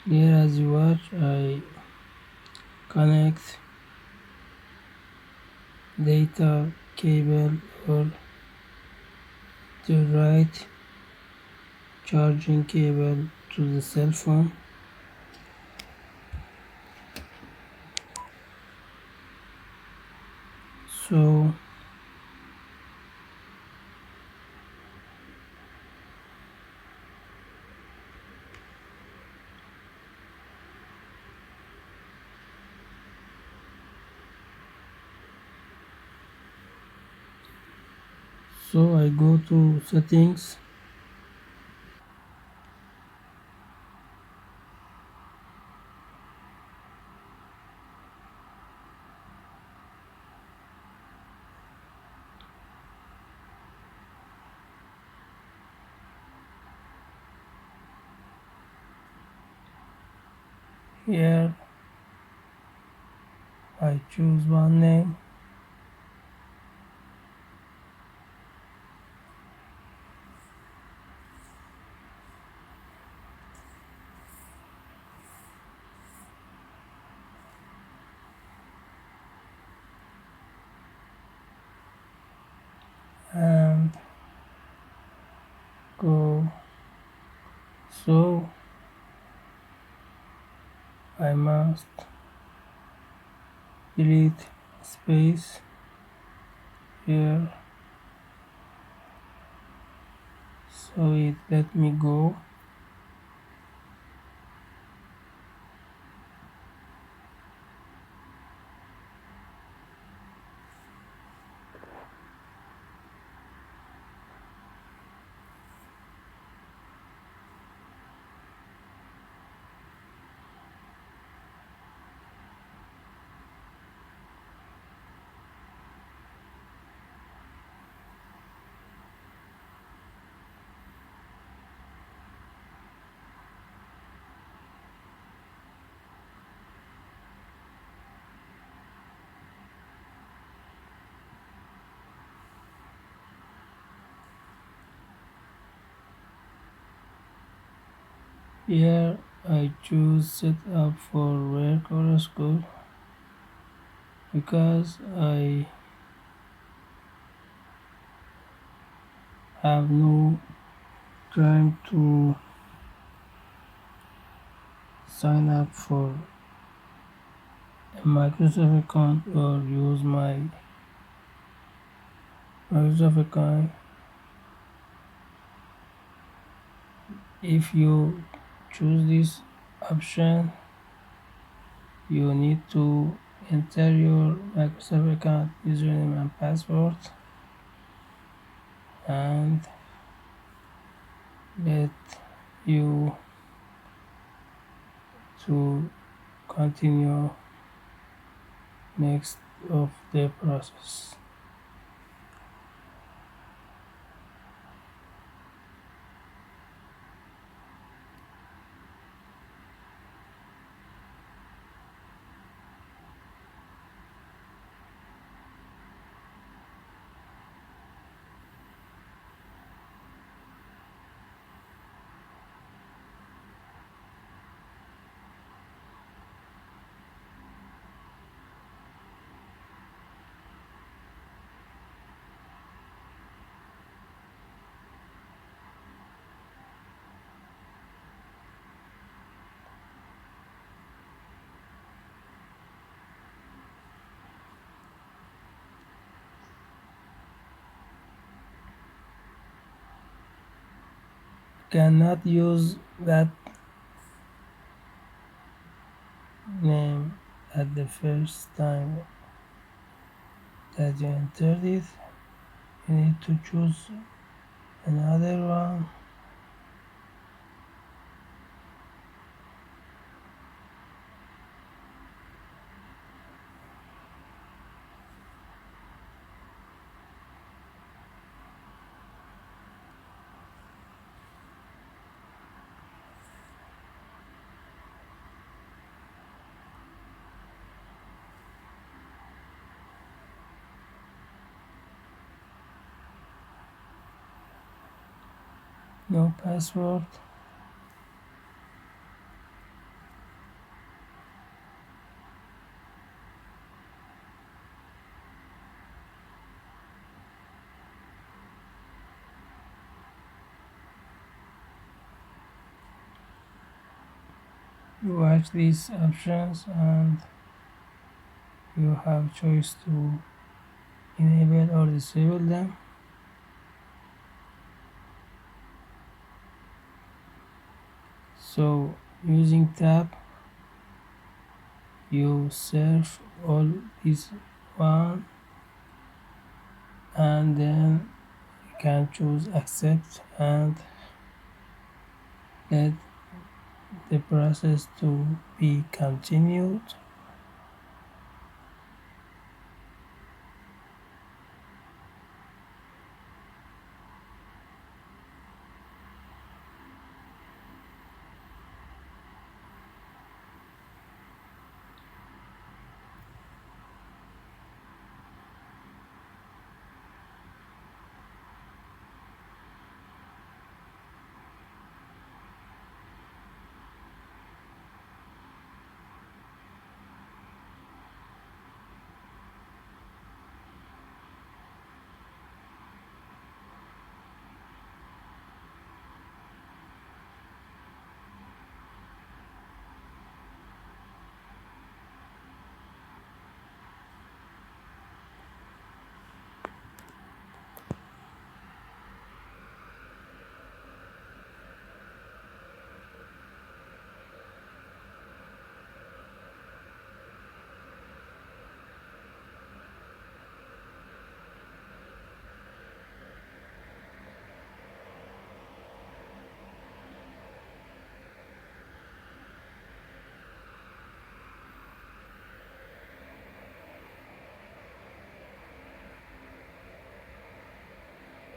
Here as you watch, I connect data cable or the right charging cable to the cell phone. So I go to settings. Here I choose one name and go. So I must delete space here, so it let me go. Here I choose setup for work or school because I have no time to sign up for a Microsoft account or use my Microsoft account. If you choose this option, you need to enter your Microsoft account username and password and let you to continue next of the process. Cannot use that name at the first time that you entered it. You need to choose another one. No password. watch these options and you have choice to enable or disable them. So using tab you search all these one and then you can choose accept and let the process to be continued.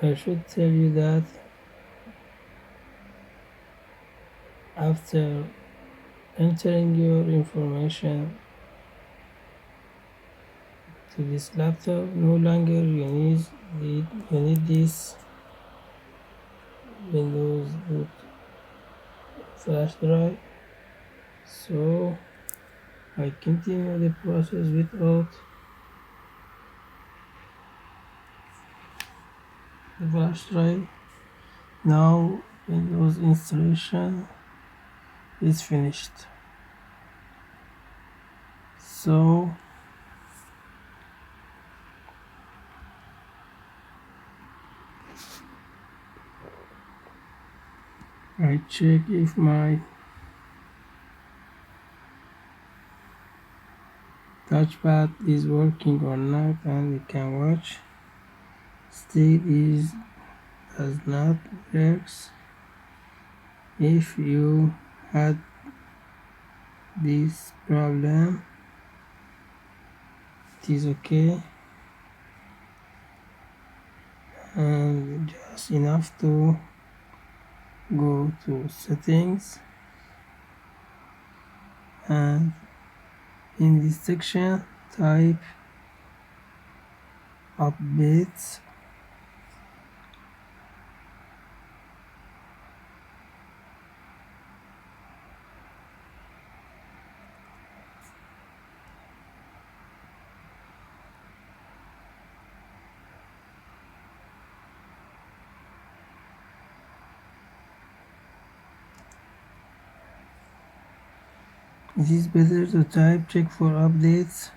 I should tell you that after entering your information to this laptop, no longer you need this Windows boot flash drive. So I continue the process without the flash drive. Now Windows installation is finished. So I check if my touchpad is working or not, and we can watch. Still does not works. If you had this problem, it is okay, and just enough to go to settings, and in this section type updates. It is better to type check for updates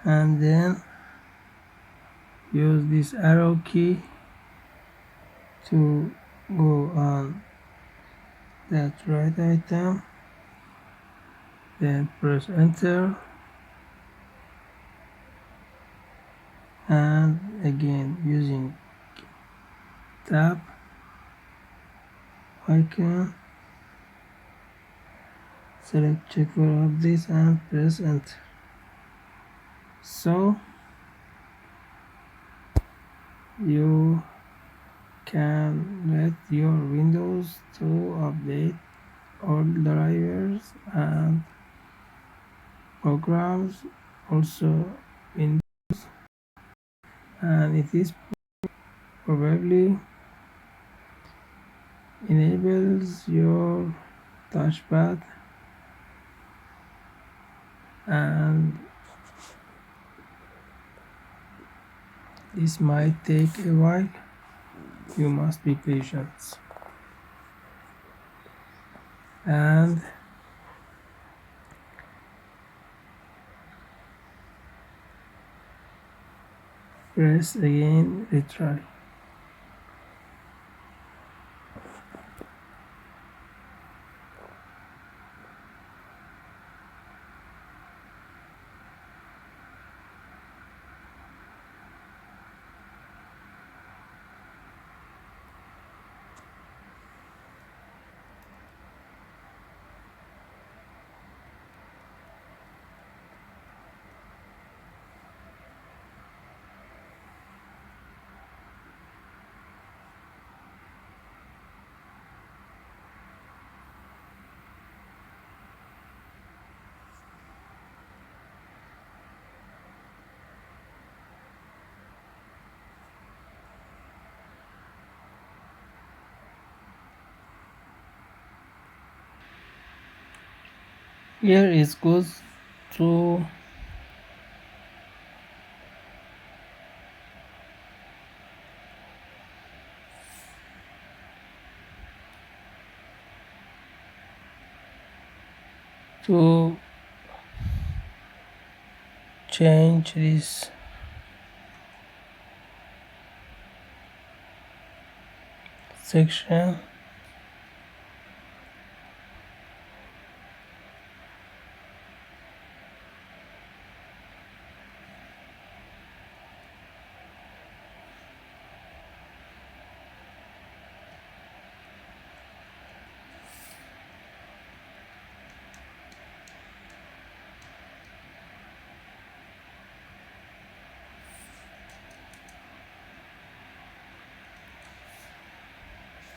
and then use this arrow key to go on that right item, then press enter, and again using tab icon, select check for updates and press enter. So you can let your Windows to update all drivers and programs, also Windows, and it is probably enables your touchpad, and this might take a while. You must be patient. And press again retry. Here it goes to change this section.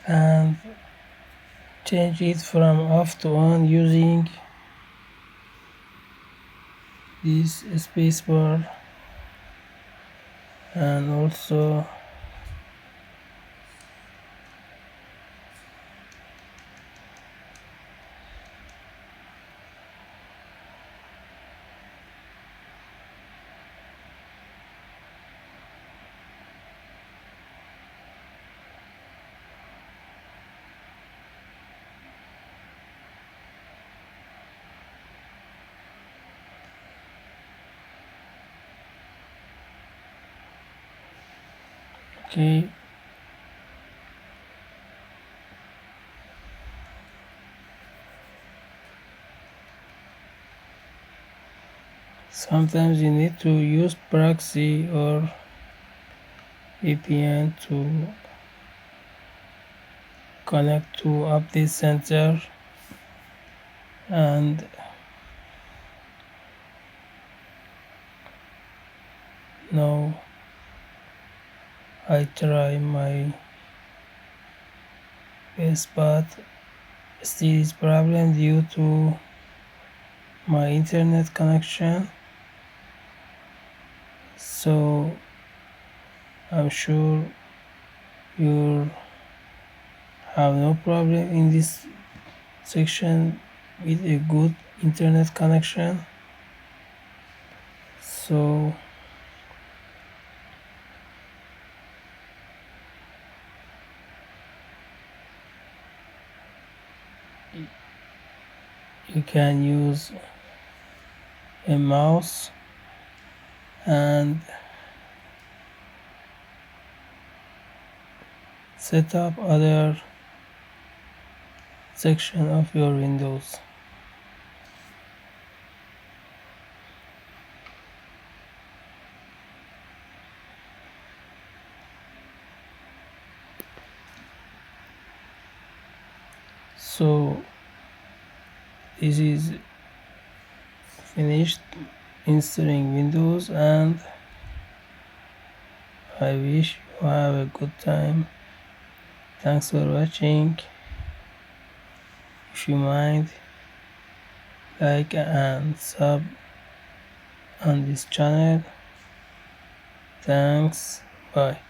And change it from off to on using this spacebar, and also okay. Sometimes you need to use proxy or VPN to connect to update center, and now I try my best, but still is problem due to my internet connection. So I'm sure you have no problem in this section with a good internet connection. So you can use a mouse and set up other section of your windows. So this is finished installing Windows, and I wish you have a good time. Thanks for watching. If you mind, like and sub on this channel. Thanks. Bye.